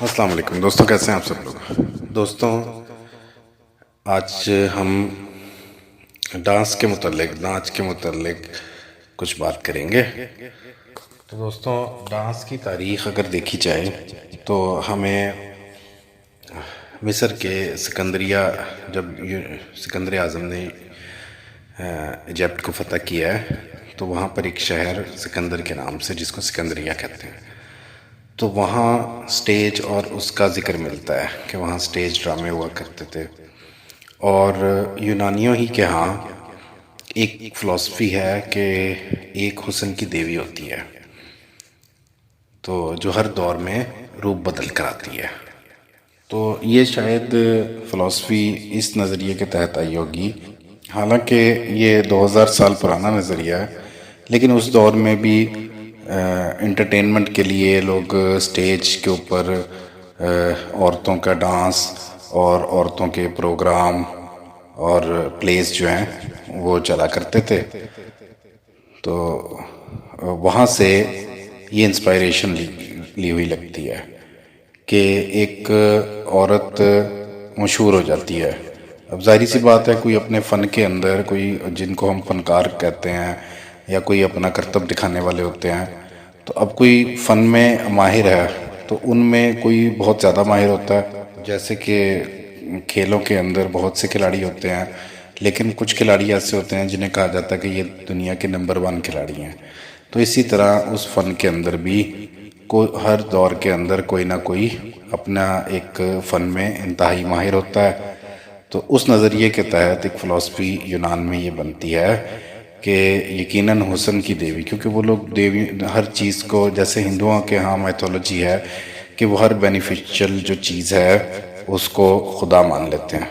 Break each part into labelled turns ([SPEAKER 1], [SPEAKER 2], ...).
[SPEAKER 1] السلام علیکم دوستوں، کیسے ہیں آپ سب لوگ؟ دوستوں، آج ہم ڈانس کے متعلق، ناچ کے متعلق کچھ بات کریں گے۔ تو دوستوں، ڈانس کی تاریخ اگر دیکھی جائے تو ہمیں مصر کے سکندریہ، جب سکندر اعظم نے ایجپٹ کو فتح کیا ہے تو وہاں پر ایک شہر سکندر کے نام سے، جس کو سکندریہ کہتے ہیں، تو وہاں سٹیج اور اس کا ذکر ملتا ہے کہ وہاں سٹیج ڈرامے ہوا کرتے تھے۔ اور یونانیوں ہی کے ہاں ایک فلسفی ہے کہ ایک حسن کی دیوی ہوتی ہے، تو جو ہر دور میں روپ بدل کر آتی ہے۔ تو یہ شاید فلسفی اس نظریے کے تحت آئی ہوگی، حالانکہ یہ 2000 سال پرانا نظریہ ہے، لیکن اس دور میں بھی انٹرٹینمنٹ کے لیے لوگ سٹیج کے اوپر عورتوں کا ڈانس اور عورتوں کے پروگرام اور پلیز جو ہیں وہ چلا کرتے تھے۔ تو وہاں سے یہ انسپائریشن لی ہوئی لگتی ہے کہ ایک عورت مشہور ہو جاتی ہے۔ اب ظاہری سی بات ہے، کوئی اپنے فن کے اندر، کوئی جن کو ہم فنکار کہتے ہیں یا کوئی اپنا کرتب دکھانے والے ہوتے ہیں، تو اب کوئی فن میں ماہر ہے تو ان میں کوئی بہت زیادہ ماہر ہوتا ہے، جیسے کہ کھیلوں کے اندر بہت سے کھلاڑی ہوتے ہیں، لیکن کچھ کھلاڑی ایسے ہوتے ہیں جنہیں کہا جاتا ہے کہ یہ دنیا کے نمبر 1 کھلاڑی ہیں۔ تو اسی طرح اس فن کے اندر بھی ہر دور کے اندر کوئی نہ کوئی اپنا ایک فن میں انتہائی ماہر ہوتا ہے۔ تو اس نظریے کے تحت ایک فلسفی یونان میں یہ بنتی ہے کہ یقیناً حسن کی دیوی، کیونکہ وہ لوگ دیوی ہر چیز کو، جیسے ہندوؤں کے ہاں میتھولوجی ہے کہ وہ ہر بینیفیشل جو چیز ہے اس کو خدا مان لیتے ہیں۔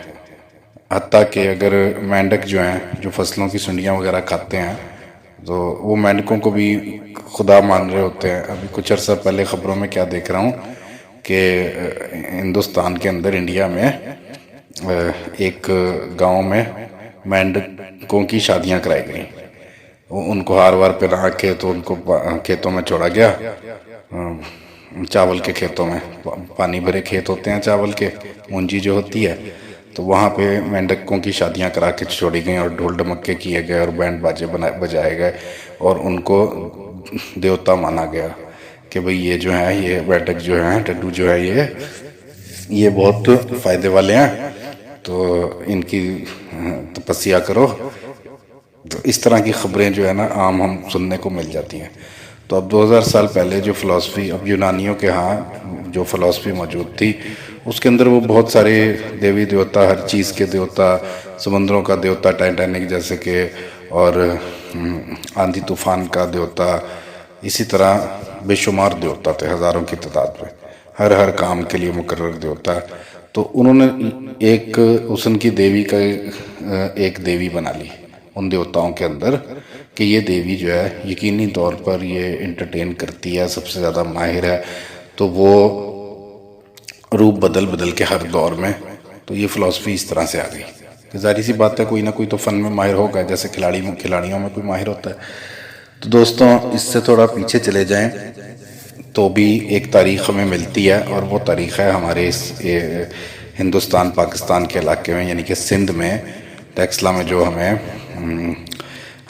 [SPEAKER 1] حتیٰ کہ اگر مینڈک جو ہیں، جو فصلوں کی سنڈیاں وغیرہ کھاتے ہیں، تو وہ مینڈکوں کو بھی خدا مان رہے ہوتے ہیں۔ ابھی کچھ عرصہ پہلے خبروں میں کیا دیکھ رہا ہوں کہ ہندوستان کے اندر، انڈیا میں ایک گاؤں میں مینڈکوں کی شادیاں کرائی گئیں۔ ان کو ہار وار پہنا کے تو ان کو کھیتوں میں چھوڑا گیا، چاول کے کھیتوں میں، پانی بھرے کھیت ہوتے ہیں چاول کے، مونجی جو ہوتی ہے، تو وہاں پہ مینڈکوں کی شادیاں کرا کے چھوڑی گئیں اور ڈھول ڈمکے کیے گئے اور بینڈ باجے بجائے گئے، اور ان کو دیوتا مانا گیا کہ بھئی یہ جو ہیں، یہ مینڈک جو ہیں، ڈڈو جو ہے، یہ بہت فائدے والے ہیں، تو ان کی تپسیا کرو۔ تو اس طرح کی خبریں جو ہے نا عام ہم سننے کو مل جاتی ہیں۔ تو اب 2000 سال پہلے جو فلسفی، اب یونانیوں کے ہاں جو فلسفی موجود تھی، اس کے اندر وہ بہت سارے دیوی دیوتا، ہر چیز کے دیوتا، سمندروں کا دیوتا ٹائٹینک جیسے کہ، اور آندھی طوفان کا دیوتا، اسی طرح بے شمار دیوتا تھے، ہزاروں کی تعداد میں، ہر کام کے لیے مقرر دیوتا۔ تو انہوں نے ایک حسن کی دیوی کا ایک دیوی بنا لی ان دیوتاؤں کے اندر، کہ یہ دیوی جو ہے یقینی طور پر یہ انٹرٹین کرتی ہے، سب سے زیادہ ماہر ہے، تو وہ روپ بدل کے ہر دور میں۔ تو یہ فلسفی اس طرح سے آ گئی کہ ظاہری سی بات ہے، کوئی نہ کوئی تو فن میں ماہر ہوگا، جیسے کھلاڑیوں میں کوئی ماہر ہوتا ہے۔ تو دوستوں، اس سے تھوڑا پیچھے چلے جائیں تو بھی ایک تاریخ ہمیں ملتی ہے، اور وہ تاریخ ہے ہمارے اس ہندوستان پاکستان کے علاقے میں، یعنی کہ سندھ میں، ٹیکسلا میں، جو ہمیں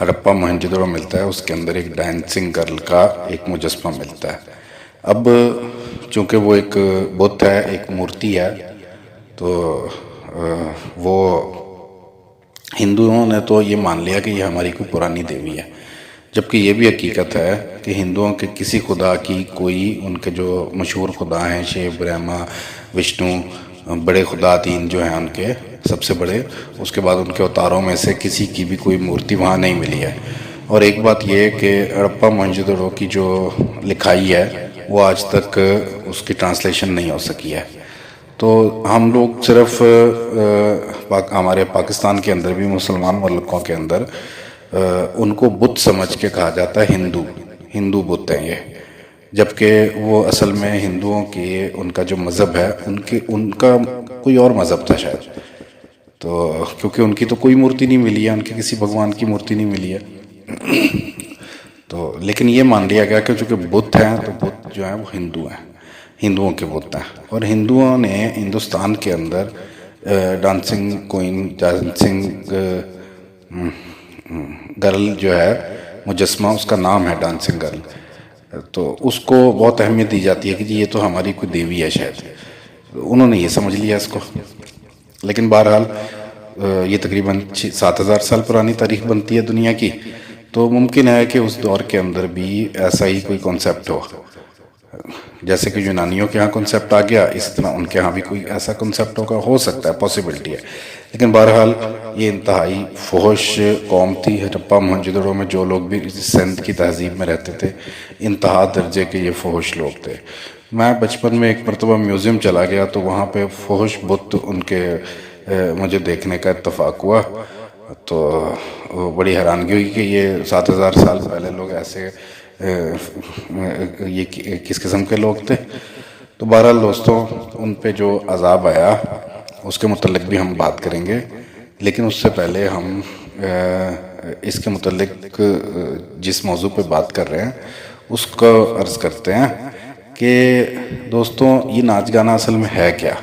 [SPEAKER 1] ہڑپا موہنجو ملتا ہے، اس کے اندر ایک ڈانسنگ گرل کا ایک مجسمہ ملتا ہے۔ اب چونکہ وہ ایک بت ہے، ایک مورتی ہے، تو وہ ہندوؤں نے تو یہ مان لیا کہ یہ ہماری کوئی پرانی دیوی ہے، جبکہ یہ بھی حقیقت ہے کہ ہندوؤں کے کسی خدا کی کوئی، ان کے جو مشہور خدا ہیں، شیو، برہما، وشنو، بڑے خدا 3 جو ہیں ان کے سب سے بڑے، اس کے بعد ان کے اوتاروں میں سے کسی کی بھی کوئی مورتی وہاں نہیں ملی ہے۔ اور ایک بات یہ ہے کہ ہڑپا موہنجو کی جو لکھائی ہے وہ آج تک اس کی ٹرانسلیشن نہیں ہو سکی ہے۔ تو ہم لوگ صرف ہمارے پاکستان کے اندر بھی، مسلمان ملکوں کے اندر، ان کو بت سمجھ کے کہا جاتا ہے ہندو بت ہیں یہ، جبکہ وہ اصل میں ہندوؤں کے، ان کا جو مذہب ہے، ان کا کوئی اور مذہب تھا شاید، تو کیونکہ ان کی تو کوئی مورتی نہیں ملی ہے، ان کے کسی بھگوان کی مورتی نہیں ملی ہے، تو لیکن یہ مان لیا گیا کہ چونکہ بت ہیں تو بت جو ہیں وہ ہندو ہیں، ہندوؤں کے بت ہیں، اور ہندوؤں نے ہندوستان کے اندر ڈانسنگ کوئن، ڈانسنگ گرل جو ہے مجسمہ، اس کا نام ہے ڈانسنگ گرل، تو اس کو بہت اہمیت دی جاتی ہے کہ جی یہ تو ہماری کوئی دیوی ہے شاید. انہوں نے یہ سمجھ لیا اس کو. لیکن بہرحال یہ تقریباً 7,000 سال پرانی تاریخ بنتی ہے دنیا کی، تو ممکن ہے کہ اس دور کے اندر بھی ایسا ہی کوئی کنسیپٹ ہو. جیسے کہ یونانیوں کے ہاں کنسیپٹ آ گیا، اس طرح ان کے ہاں بھی کوئی ایسا کنسیپٹ ہوگا، ہو سکتا ہے، پاسبلٹی ہے. لیکن بہرحال یہ انتہائی فحش قوم تھی. ہرپا موہنجودڑو میں جو لوگ بھی سندھ کی تہذیب میں رہتے تھے، انتہا درجے کے یہ فحش لوگ تھے. میں بچپن میں ایک مرتبہ میوزیم چلا گیا تو وہاں پہ فحش بت ان کے مجھے دیکھنے کا اتفاق ہوا، تو بڑی حیرانگی ہوئی کہ یہ 7,000 سال پہلے لوگ ایسے یہ کس قسم کے لوگ تھے. تو بہرحال دوستوں، ان پہ جو عذاب آیا اس کے متعلق بھی ہم بات کریں گے، لیکن اس سے پہلے ہم اس کے متعلق جس موضوع پہ بات کر رہے ہیں اس کو عرض کرتے ہیں کہ دوستوں یہ ناچ گانا اصل میں ہے کیا.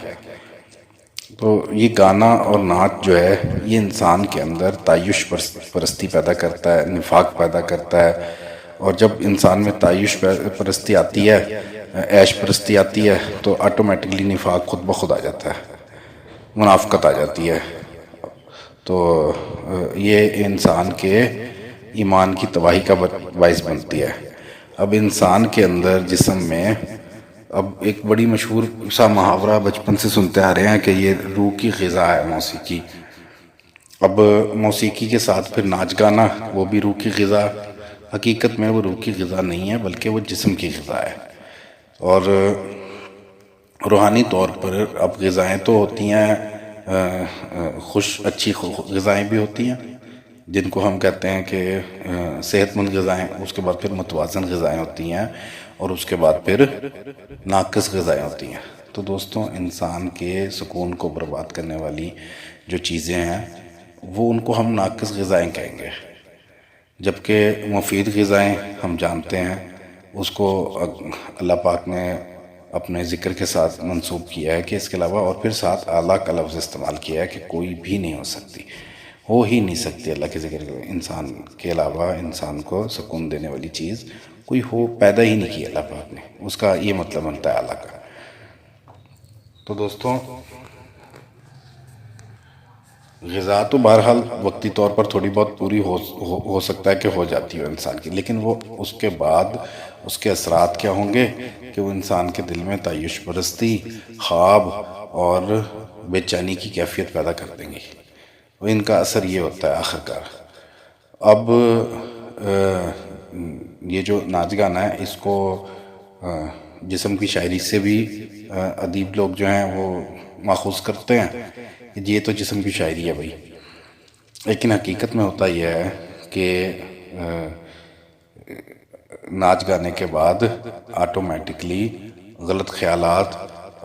[SPEAKER 1] تو یہ گانا اور ناچ جو ہے یہ انسان کے اندر تعیش پرستی پیدا کرتا ہے، نفاق پیدا کرتا ہے. اور جب انسان میں تعیش پرستی آتی ہے، عیش پرستی آتی ہے، تو آٹومیٹکلی نفاق خود بخود آ جاتا ہے، منافقت آ جاتی ہے. تو یہ انسان کے ایمان کی تباہی کا باعث بنتی ہے. اب انسان کے اندر جسم میں، اب ایک بڑی مشہور سا محاورہ بچپن سے سنتے آ رہے ہیں کہ یہ روح کی غذا ہے موسیقی. اب موسیقی کے ساتھ پھر ناچ گانا، وہ بھی روح کی غذا. حقیقت میں وہ روح کی غذا نہیں ہے، بلکہ وہ جسم کی غذا ہے. اور روحانی طور پر اب غذائیں تو ہوتی ہیں، اچھی غذائیں بھی ہوتی ہیں جن کو ہم کہتے ہیں کہ صحت مند غذائیں. اس کے بعد پھر متوازن غذائیں ہوتی ہیں، اور اس کے بعد پھر ناقص غذائیں ہوتی ہیں. تو دوستوں، انسان کے سکون کو برباد کرنے والی جو چیزیں ہیں وہ ان کو ہم ناقص غذائیں کہیں گے، جبکہ مفید غذائیں ہم جانتے ہیں اس کو اللہ پاک نے اپنے ذکر کے ساتھ منسوب کیا ہے کہ اس کے علاوہ، اور پھر ساتھ اعلیٰ کا لفظ استعمال کیا ہے کہ کوئی بھی نہیں ہو سکتی، ہو ہی نہیں سکتی اللہ کے ذکر کے انسان کے علاوہ. انسان کو سکون دینے والی چیز کوئی پیدا ہی نہیں کی اللہ پاک نے. اس کا یہ مطلب بنتا ہے اعلیٰ کا. تو دوستوں، غذا تو بہرحال وقتی طور پر تھوڑی بہت پوری ہو سکتا ہے کہ ہو جاتی ہو انسان کی، لیکن وہ اس کے بعد اس کے اثرات کیا ہوں گے کہ وہ انسان کے دل میں تعیش پرستی، خواب اور بے چینی کی کیفیت پیدا کر دیں گی. وہ ان کا اثر یہ ہوتا ہے آخرکار. اب یہ جو ناچ گانا ہے اس کو جسم کی شاعری سے بھی ادیب لوگ جو ہیں وہ ماخوذ کرتے ہیں کہ یہ تو جسم کی شاعری ہے بھائی. لیکن حقیقت میں ہوتا یہ ہے کہ ناچ گانے کے بعد آٹومیٹکلی غلط خیالات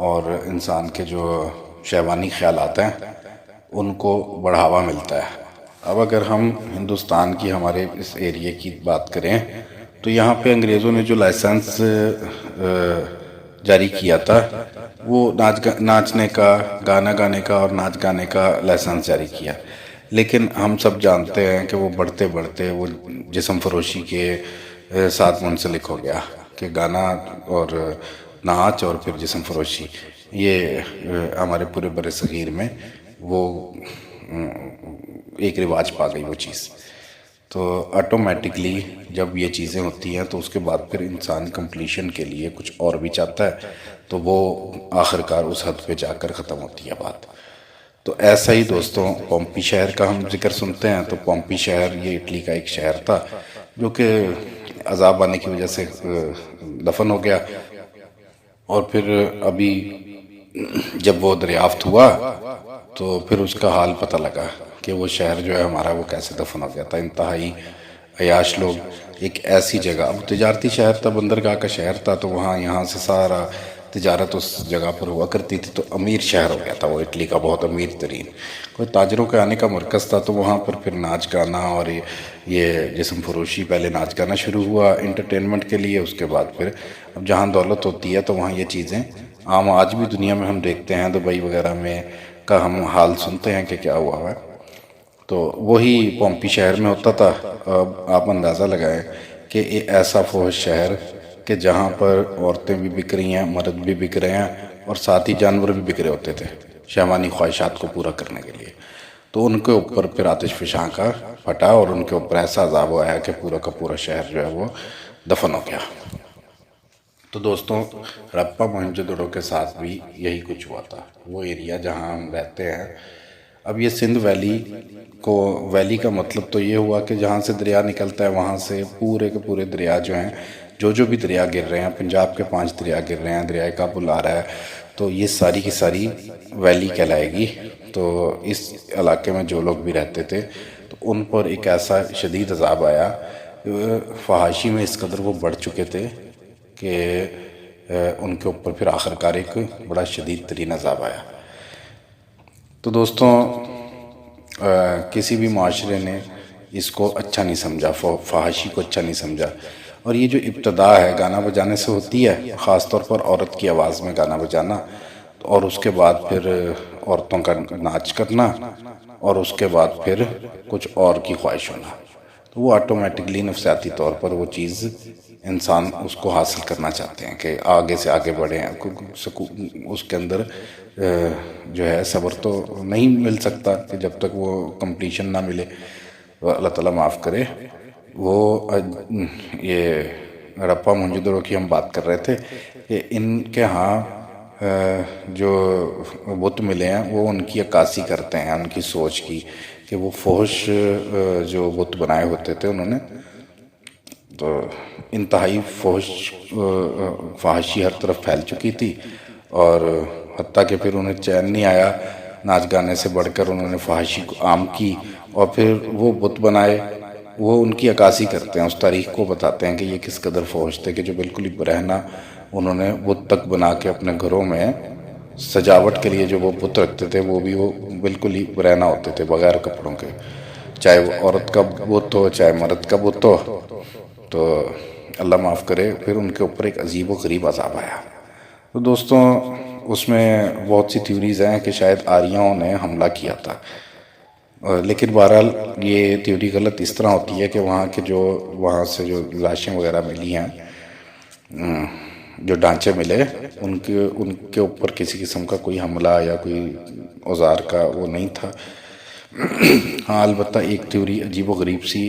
[SPEAKER 1] اور انسان کے جو شیطانی خیالات ہیں ان کو بڑھاوا ملتا ہے. اب اگر ہم ہندوستان کی، ہمارے اس ایریے کی بات کریں تو یہاں پہ انگریزوں نے جو لائسنس جاری کیا تھا وہ ناچنے کا، گانا گانے کا اور ناچ گانے کا لائسنس جاری کیا. لیکن ہم سب جانتے ہیں کہ وہ بڑھتے بڑھتے وہ جسم فروشی کے ساتھ منسلک ہو گیا کہ گانا اور ناچ اور پھر جسم فروشی، یہ ہمارے پورے بر صغیر میں وہ ایک رواج پا گئی وہ چیز. تو آٹومیٹکلی جب یہ چیزیں ہوتی ہیں تو اس کے بعد پھر انسان کمپلیشن کے لیے کچھ اور بھی چاہتا ہے، تو وہ آخرکار اس حد پہ جا کر ختم ہوتی ہے بات. تو ایسا ہی دوستوں، پومپی شہر کا ہم ذکر سنتے ہیں. تو پومپی شہر یہ اٹلی کا ایک شہر تھا جو کہ عذاب آنے کی وجہ سے دفن ہو گیا. اور پھر ابھی جب وہ دریافت ہوا تو پھر اس کا حال پتہ لگا کہ وہ شہر جو ہے ہمارا وہ کیسے دفن ہو گیا تھا. انتہائی عیاش لوگ، ایک ایسی جگہ، اب تجارتی شہر تھا، بندرگاہ کا شہر تھا، تو وہاں یہاں سے سارا تجارت اس جگہ پر ہوا کرتی تھی. تو امیر شہر ہو گیا تھا وہ، اٹلی کا بہت امیر ترین، کوئی تاجروں کے آنے کا مرکز تھا. تو وہاں پر پھر ناچ گانا اور یہ جسم فروشی، پہلے ناچ گانا شروع ہوا انٹرٹینمنٹ کے لیے، اس کے بعد پھر اب جہاں دولت ہوتی ہے تو وہاں یہ چیزیں عام آج بھی دنیا میں ہم دیکھتے ہیں، دبئی وغیرہ میں کا ہم حال سنتے ہیں کہ کیا ہوا ہے. تو وہی پومپی شہر میں ہوتا تھا. اب آپ اندازہ لگائیں کہ یہ ایسا فحش شہر کہ جہاں پر عورتیں بھی بک رہی ہیں، مرد بھی بک رہے ہیں، اور ساتھ ہی جانور بھی بک رہے ہوتے تھے شہوانی خواہشات کو پورا کرنے کے لیے. تو ان کے اوپر پھر آتش فشاں کا پھٹا اور ان کے اوپر ایسا عذاب آیا کہ پورا کا پورا شہر جو ہے وہ دفن ہو گیا. تو دوستوں، ہڑپا موہنجو کے ساتھ بھی یہی کچھ ہوا تھا. وہ ایریا جہاں ہم رہتے ہیں، اب یہ سندھ ویلی کا مطلب تو یہ ہوا کہ جہاں سے دریا نکلتا ہے وہاں سے پورے کے پورے دریا جو ہیں، جو بھی دریا گر رہے ہیں، پنجاب کے 5 دریا گر رہے ہیں، دریائے کابل آ رہا ہے، تو یہ ساری کی ساری ویلی کہلائے گی. تو اس علاقے میں جو لوگ بھی رہتے تھے تو ان پر ایک ایسا شدید عذاب آیا. فحاشی میں اس قدر وہ بڑھ چکے تھے کہ ان کے اوپر پھر آخر کار ایک بڑا شدید ترین عذاب آیا. تو دوستوں، کسی بھی معاشرے نے اس کو اچھا نہیں سمجھا، فحاشی کو اچھا نہیں سمجھا. اور یہ جو ابتدا ہے گانا بجانے سے ہوتی ہے، خاص طور پر عورت کی آواز میں گانا بجانا، اور اس کے بعد پھر عورتوں کا ناچ کرنا، اور اس کے بعد پھر کچھ اور کی خواہش ہونا، تو وہ آٹومیٹکلی نفسیاتی طور پر وہ چیز انسان اس کو حاصل کرنا چاہتے ہیں کہ آگے سے آگے بڑھیں. اس کے اندر جو ہے صبر تو نہیں مل سکتا کہ جب تک وہ کمپلیشن نہ ملے. اللہ تعالیٰ معاف کرے. وہ یہ ہڑپا موہنجو کی ہم بات کر رہے تھے کہ ان کے ہاں جو بت ملے ہیں وہ ان کی عکاسی کرتے ہیں، ان کی سوچ کی، کہ وہ فحش جو بت بنائے ہوتے تھے انہوں نے، تو انتہائی فحاشی ہر طرف پھیل چکی تھی. اور حتیٰ کہ پھر انہیں چین نہیں آیا، ناچ گانے سے بڑھ کر انہوں نے فحاشی کو عام کی، اور پھر وہ بت بنائے. وہ ان کی عکاسی کرتے ہیں، اس تاریخ کو بتاتے ہیں کہ یہ کس قدر فحش تھے کہ جو بالکل ہی برہنہ انہوں نے بت تک بنا کے اپنے گھروں میں سجاوٹ کے لیے جو وہ بت رکھتے تھے وہ بھی وہ بالکل ہی برہنہ ہوتے تھے بغیر کپڑوں کے، چاہے وہ عورت کا بت ہو چاہے مرد کا بت ہو. تو اللہ معاف کرے، پھر ان کے اوپر ایک عجیب و غریب عذاب آیا. تو دوستوں، اس میں بہت سی تھیوریز ہیں کہ شاید آریاؤں نے حملہ کیا تھا، لیکن بہرحال یہ تھیوری غلط اس طرح ہوتی ہے کہ وہاں سے جو لاشیں وغیرہ ملی ہیں، جو ڈھانچے ملے، ان کے اوپر کسی قسم کا کوئی حملہ یا کوئی اوزار کا وہ نہیں تھا. ہاں، البتہ ایک تھیوری عجیب و غریب سی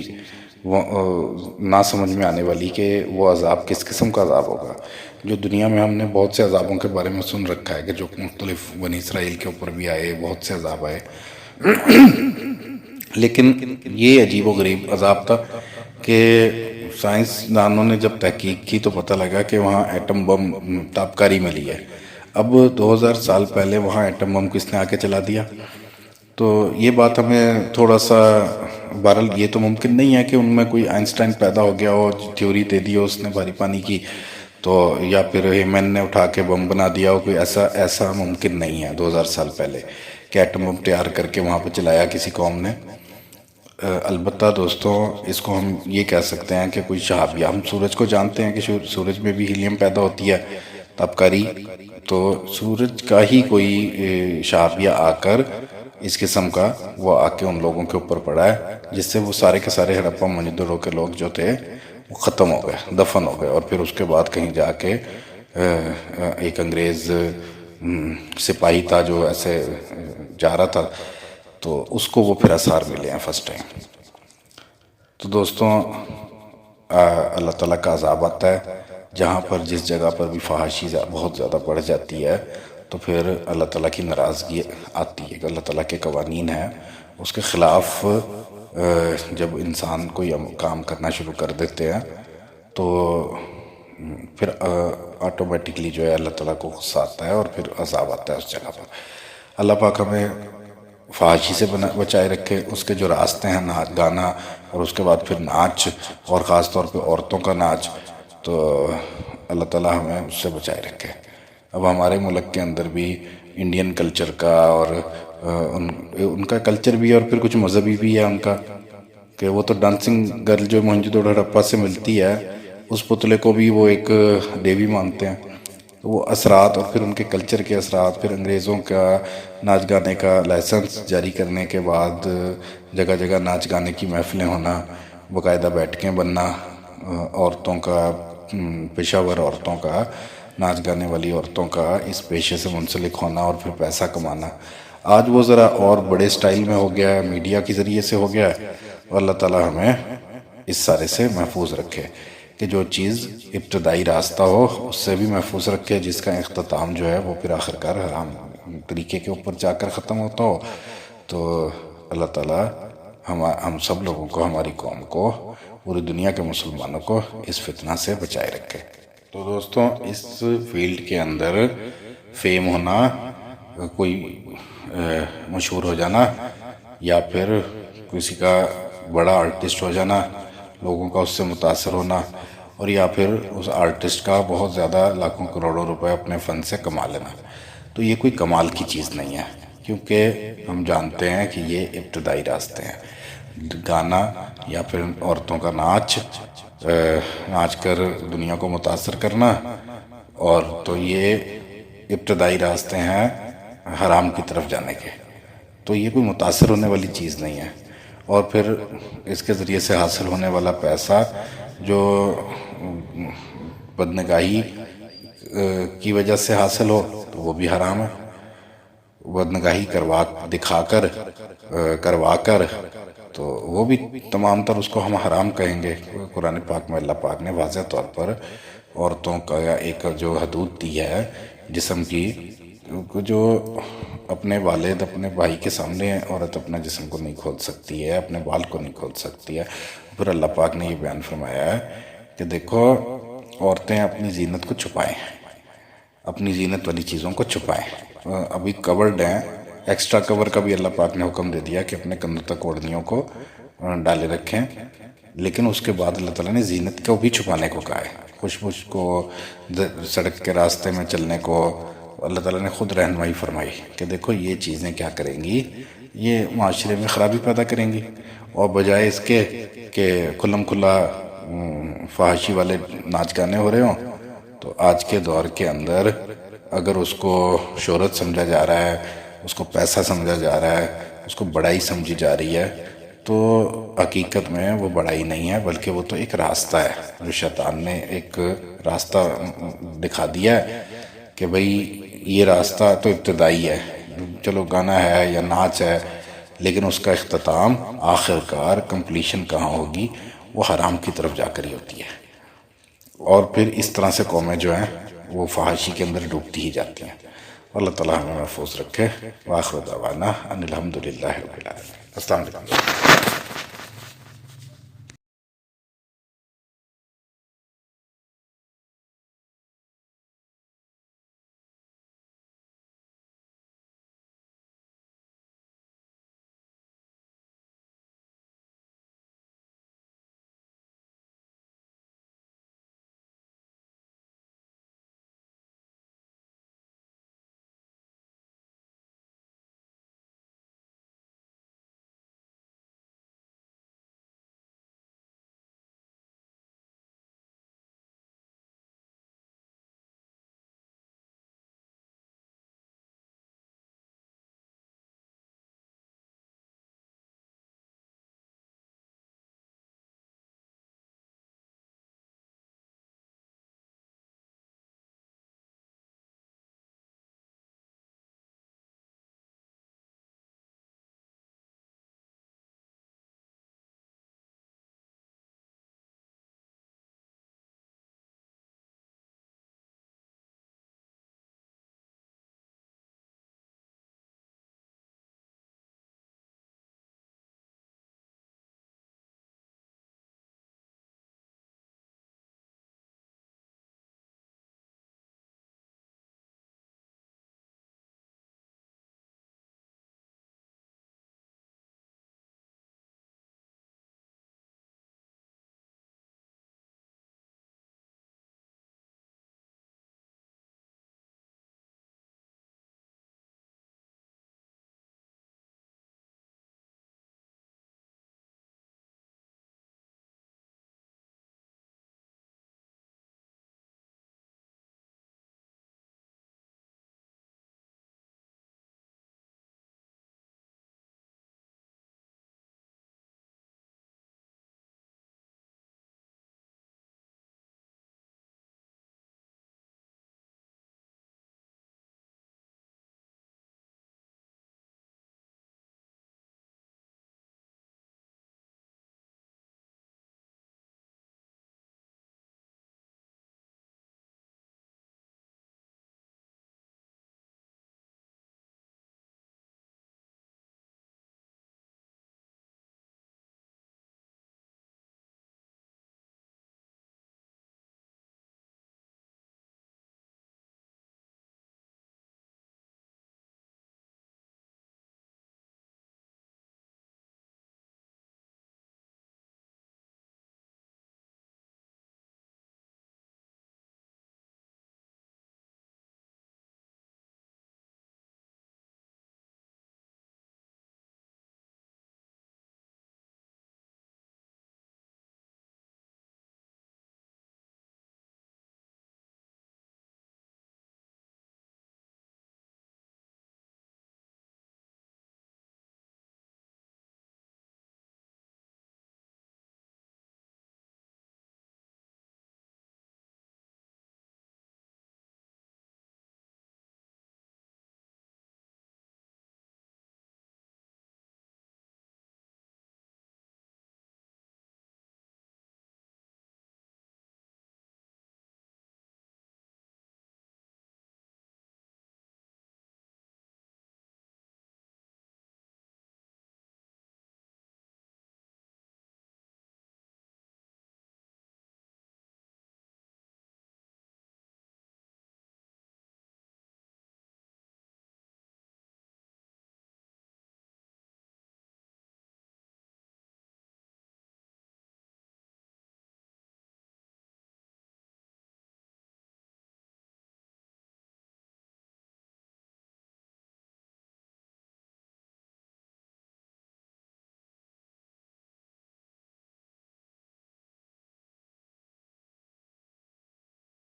[SPEAKER 1] نہ سمجھ میں آنے والی کہ وہ عذاب کس قسم کا عذاب ہوگا. جو دنیا میں ہم نے بہت سے عذابوں کے بارے میں سن رکھا ہے کہ جو مختلف بنی اسرائیل کے اوپر بھی آئے، بہت سے عذاب آئے، لیکن یہ عجیب و غریب عذاب تھا کہ سائنسدانوں نے جب تحقیق کی تو پتہ لگا کہ وہاں ایٹم بم تابکاری ملی ہے. اب 2000 سال پہلے وہاں ایٹم بم کس نے آ کے چلا دیا؟ تو یہ بات ہمیں تھوڑا سا، بہرحال یہ تو ممکن نہیں ہے کہ ان میں کوئی آئنسٹائن پیدا ہو گیا ہو، تھیوری دے دی ہو اس نے بھاری پانی کی، تو یا پھر ہیمن نے اٹھا کے بم بنا دیا ہو. کوئی ایسا ممکن نہیں ہے 2000 سال پہلے کہ ایٹم بم تیار کر کے وہاں پہ چلایا کسی قوم نے. البتہ دوستوں، اس کو ہم یہ کہہ سکتے ہیں کہ کوئی شہابیہ، ہم سورج کو جانتے ہیں کہ سورج میں بھی ہیلیم پیدا ہوتی ہے، تابکاری. تو سورج کا ہی کوئی شہابیہ آ کر اس قسم کا وہ آ کے ان لوگوں کے اوپر پڑا ہے، جس سے وہ سارے کے سارے ہڑپا موہنجو کے لوگ جو تھے وہ ختم ہو گئے، دفن ہو گئے. اور پھر اس کے بعد کہیں جا کے ایک انگریز سپاہی تھا جو ایسے جا رہا تھا، تو اس کو وہ پھر آثار ملے ہیں فرسٹ ٹائم. تو دوستوں، اللہ تعالیٰ کا عذاب آتا ہے جہاں پر جس جگہ پر بھی فحاشی بہت زیادہ بڑھ جاتی ہے، تو پھر اللہ تعالیٰ کی ناراضگی آتی ہے کہ اللہ تعالیٰ کے قوانین ہیں، اس کے خلاف جب انسان کوئی کام کرنا شروع کر دیتے ہیں تو پھر آٹومیٹکلی جو ہے اللہ تعالیٰ کو غصہ آتا ہے اور پھر عذاب آتا ہے اس جگہ پر. اللہ پاک ہمیں فحاشی سے بچائے رکھے. اس کے جو راستے ہیں، ناچ گانا، اور اس کے بعد پھر ناچ، اور خاص طور پہ عورتوں کا ناچ، تو اللہ تعالیٰ ہمیں اس سے بچائے رکھے. اب ہمارے ملک کے اندر بھی انڈین کلچر کا اور ان کا کلچر بھی ہے، اور پھر کچھ مذہبی بھی ہے ان کا، کہ وہ تو ڈانسنگ گرل جو موہنجو ہڑپا سے ملتی ہے اس پتلے کو بھی وہ ایک دیوی مانتے ہیں. تو وہ اثرات اور پھر ان کے کلچر کے اثرات، پھر انگریزوں کا ناچ گانے کا لائسنس جاری کرنے کے بعد جگہ جگہ ناچ گانے کی محفلیں ہونا، باقاعدہ بیٹھکیں بننا، عورتوں کا، پیشہ ور عورتوں کا، ناچ گانے والی عورتوں کا اس پیشے سے منسلک ہونا اور پھر پیسہ کمانا. آج وہ ذرا اور بڑے سٹائل میں ہو گیا ہے، میڈیا کے ذریعے سے ہو گیا ہے. اور اللہ تعالیٰ ہمیں اس سارے سے محفوظ رکھے کہ جو چیز ابتدائی راستہ ہو اس سے بھی محفوظ رکھے، جس کا اختتام جو ہے وہ پھر آخرکار حرام طریقے کے اوپر جا کر ختم ہوتا ہو. تو اللہ تعالیٰ ہم سب لوگوں کو، ہماری قوم کو، پوری دنیا کے مسلمانوں کو اس فتنہ سے بچائے رکھے. تو دوستوں، اس فیلڈ کے اندر فیم ہونا، کوئی مشہور ہو جانا، یا پھر کسی کا بڑا آرٹسٹ ہو جانا، لوگوں کا اس سے متاثر ہونا، اور یا پھر اس آرٹسٹ کا بہت زیادہ لاکھوں کروڑوں روپے اپنے فن سے کما لینا، تو یہ کوئی کمال کی چیز نہیں ہے. کیونکہ ہم جانتے ہیں کہ یہ ابتدائی راستے ہیں. گانا یا پھر عورتوں کا ناچ کر دنیا کو متاثر کرنا، اور تو یہ ابتدائی راستے ہیں حرام کی طرف جانے کے. تو یہ کوئی متاثر ہونے والی چیز نہیں ہے. اور پھر اس کے ذریعے سے حاصل ہونے والا پیسہ جو بدنگاہی کی وجہ سے حاصل ہو تو وہ بھی حرام ہے. بدنگاہی کروا کر تو وہ بھی تمام تر اس کو ہم حرام کہیں گے. قرآن پاک میں اللہ پاک نے واضح طور پر عورتوں کا ایک جو حدود دی ہے جسم کی، جو اپنے والد، اپنے بھائی کے سامنے عورت اپنا جسم کو نہیں کھول سکتی ہے، اپنے بال کو نہیں کھول سکتی ہے. پھر اللہ پاک نے یہ بیان فرمایا ہے کہ دیکھو، عورتیں اپنی زینت کو چھپائیں، اپنی زینت والی چیزوں کو چھپائیں. ابھی کورڈ ہیں، ایکسٹرا کور کا بھی اللہ پاک نے حکم دے دیا کہ اپنے کندھوں تک اوڑھنیوں کو ڈالے رکھیں. لیکن اس کے بعد اللہ تعالیٰ نے زینت کو بھی چھپانے کو کہا ہے. خوشبو کو، سڑک کے راستے میں چلنے کو اللہ تعالیٰ نے خود رہنمائی فرمائی کہ دیکھو یہ چیزیں کیا کریں گی، یہ معاشرے میں خرابی پیدا کریں گی. اور بجائے اس کے کہ کھلم کھلا فحاشی والے ناچ گانے ہو رہے ہوں، تو آج کے دور کے اندر اگر اس کو شہرت سمجھا جا رہا ہے، اس کو پیسہ سمجھا جا رہا ہے، اس کو بڑائی سمجھی جا رہی ہے، تو حقیقت میں وہ بڑائی نہیں ہے، بلکہ وہ تو ایک راستہ ہے جو شیطان نے ایک راستہ دکھا دیا ہے کہ بھئی یہ راستہ تو ابتدائی ہے، چلو گانا ہے یا ناچ ہے، لیکن اس کا اختتام آخرکار کمپلیشن کہاں ہوگی؟ وہ حرام کی طرف جا کر ہی ہوتی ہے. اور پھر اس طرح سے قومیں جو ہیں وہ فحاشی کے اندر ڈوبتی ہی جاتی ہیں. اللہ تعالیٰ ہمیں محفوظ رکھے. وآخر دعوانا ان الحمدللہ رب العالمین. السلام علیکم.